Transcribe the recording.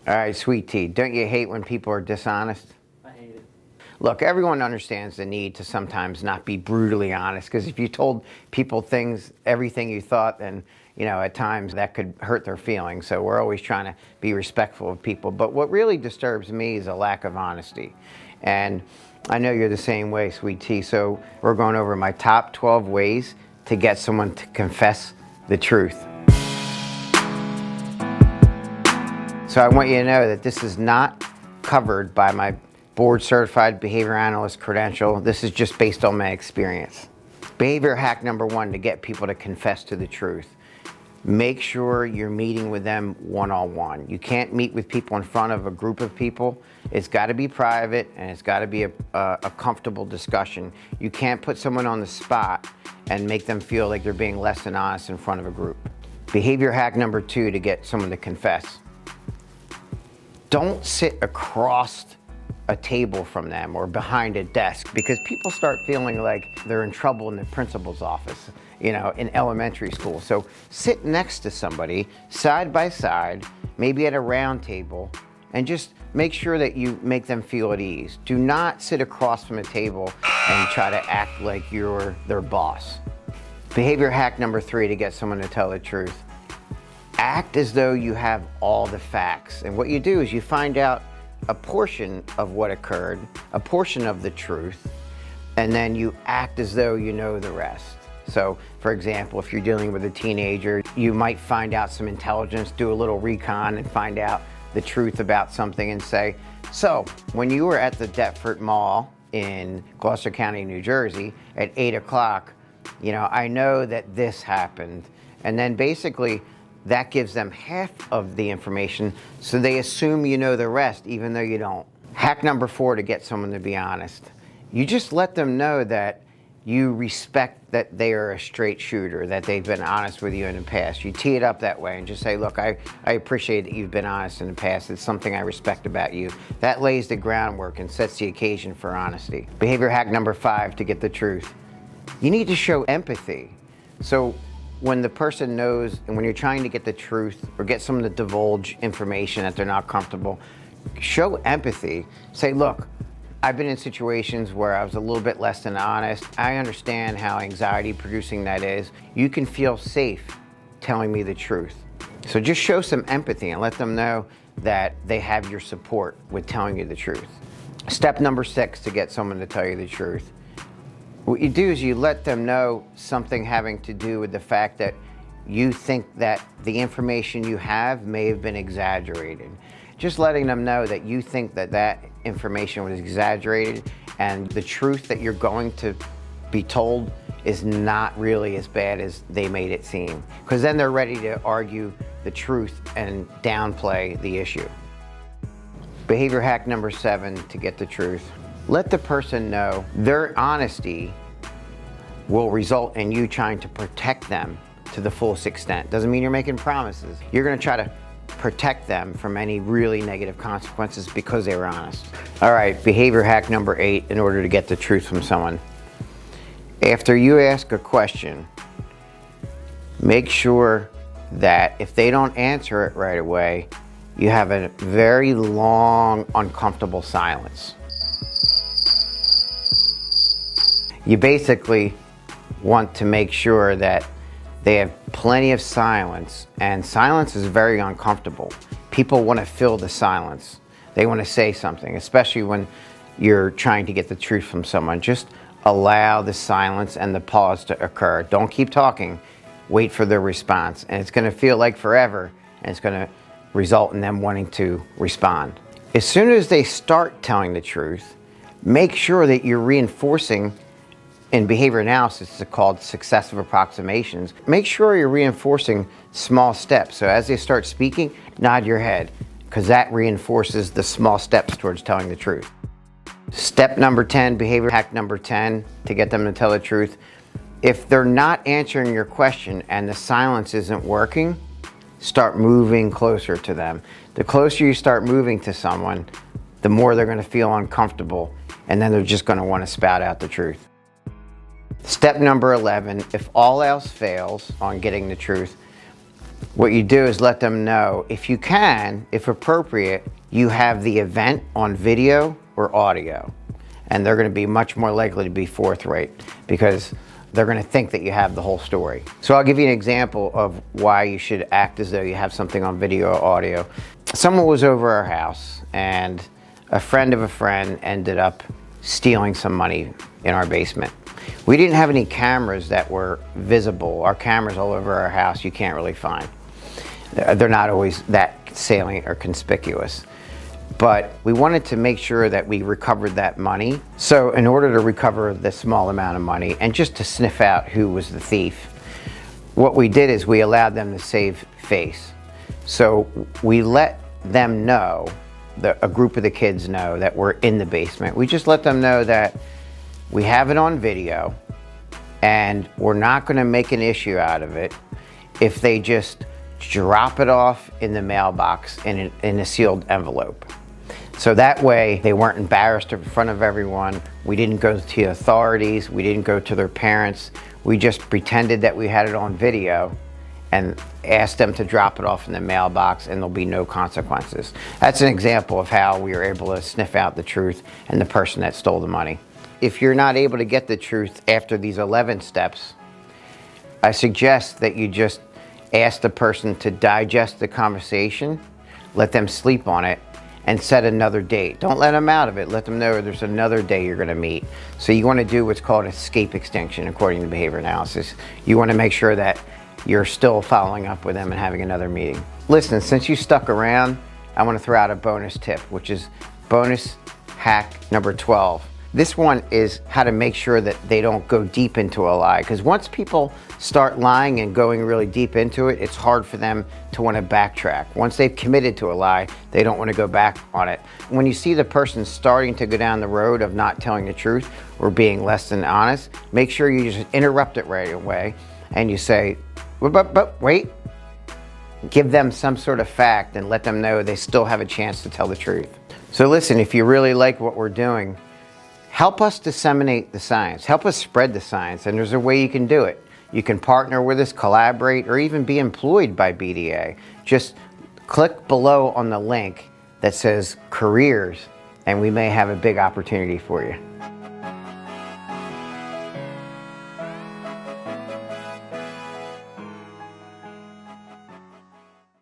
All right, sweet tea. Don't you hate when people are dishonest? I hate it. Look, everyone understands the need to sometimes not be brutally honest, because if you told people things, everything you thought, then, at times that could hurt their feelings. So we're always trying to be respectful of people. But what really disturbs me is a lack of honesty. And I know you're the same way, sweet tea. So we're going over my top 12 ways to get someone to confess the truth. So I want you to know that this is not covered by my board certified behavior analyst credential. This is just based on my experience. Behavior hack number 1 to get people to confess to the truth. Make sure you're meeting with them one-on-one. You can't meet with people in front of a group of people. It's got to be private, and it's got to be a comfortable discussion. You can't put someone on the spot and make them feel like they're being less than honest in front of a group. Behavior hack number 2 to get someone to confess. Don't sit across a table from them or behind a desk, because people start feeling like they're in trouble in the principal's office, in elementary school. So sit next to somebody, side by side, maybe at a round table, and just make sure that you make them feel at ease. Do not sit across from a table and try to act like you're their boss. Behavior hack number 3 to get someone to tell the truth. Act as though you have all the facts. And what you do is you find out a portion of what occurred, a portion of the truth, and then you act as though you know the rest. So, for example, if you're dealing with a teenager, you might find out some intelligence, do a little recon, and find out the truth about something and say, so, when you were at the Detector Mall in Gloucester County, New Jersey, at 8 o'clock, I know that this happened. And then basically, that gives them half of the information, so they assume you know the rest, even though you don't. Hack number 4 to get someone to be honest. You just let them know that you respect that they are a straight shooter, that they've been honest with you in the past. You tee it up that way and just say, look, I appreciate that you've been honest in the past. It's something I respect about you. That lays the groundwork and sets the occasion for honesty. Behavior hack number 5 to get the truth. You need to show empathy. So when the person knows, and when you're trying to get the truth or get someone to divulge information that they're not comfortable, show empathy. Say, look, I've been in situations where I was a little bit less than honest. I understand how anxiety producing that is. You can feel safe telling me the truth. So just show some empathy and let them know that they have your support with telling you the truth. Step number 6 to get someone to tell you the truth. What you do is you let them know something having to do with the fact that you think that the information you have may have been exaggerated. Just letting them know that you think that that information was exaggerated and the truth that you're going to be told is not really as bad as they made it seem. Because then they're ready to argue the truth and downplay the issue. Behavior hack number 7 to get the truth. Let the person know their honesty will result in you trying to protect them to the fullest extent. Doesn't mean you're making promises. You're going to try to protect them from any really negative consequences because they were honest. All right, behavior hack number 8 in order to get the truth from someone. After you ask a question, make sure that if they don't answer it right away, you have a very long, uncomfortable silence. You basically want to make sure that they have plenty of silence, and silence is very uncomfortable. People want to fill the silence. They want to say something, especially when you're trying to get the truth from someone. Just allow the silence and the pause to occur. Don't keep talking. Wait for their response, and it's going to feel like forever, and it's going to result in them wanting to respond. As soon as they start telling the truth, make sure that you're reinforcing. In behavior analysis, it's called successive approximations. Make sure you're reinforcing small steps. So as they start speaking, nod your head, because that reinforces the small steps towards telling the truth. Step number 10, behavior hack number 10, to get them to tell the truth. If they're not answering your question and the silence isn't working, start moving closer to them. The closer you start moving to someone, the more they're going to feel uncomfortable, and then they're just going to want to spout out the truth. Step number 11, if all else fails on getting the truth, What you do is let them know, if you can, if appropriate, you have the event on video or audio. And they're going to be much more likely to be forthright because they're going to think that you have the whole story. So I'll give you an example of why you should act as though you have something on video or audio. Someone was over our house and a friend of a friend ended up stealing some money in our basement. We didn't have any cameras that were visible. Our cameras all over our house you can't really find. They're not always that salient or conspicuous. But we wanted to make sure that we recovered that money. So in order to recover the small amount of money and just to sniff out who was the thief, what we did is we allowed them to save face. So we let them know, a group of the kids know that we're in the basement. We just let them know that we have it on video and we're not going to make an issue out of it if they just drop it off in the mailbox in a sealed envelope. So that way they weren't embarrassed in front of everyone. We didn't go to the authorities. We didn't go to their parents. We just pretended that we had it on video and asked them to drop it off in the mailbox and there'll be no consequences. That's an example of how we were able to sniff out the truth and the person that stole the money. If you're not able to get the truth after these 11 steps, I suggest that you just ask the person to digest the conversation, let them sleep on it, and set another date. Don't let them out of it. Let them know there's another day you're going to meet. So you want to do what's called escape extinction according to behavior analysis. You want to make sure that you're still following up with them and having another meeting. Listen, since you stuck around, I want to throw out a bonus tip, which is bonus hack number 12. This one is how to make sure that they don't go deep into a lie. Because once people start lying and going really deep into it, it's hard for them to want to backtrack. Once they've committed to a lie, they don't want to go back on it. When you see the person starting to go down the road of not telling the truth or being less than honest, make sure you just interrupt it right away and you say, but wait. Give them some sort of fact and let them know they still have a chance to tell the truth. So listen, if you really like what we're doing, help us disseminate the science. Help us spread the science, and there's a way you can do it. You can partner with us, collaborate, or even be employed by BDA. Just click below on the link that says careers, and we may have a big opportunity for you.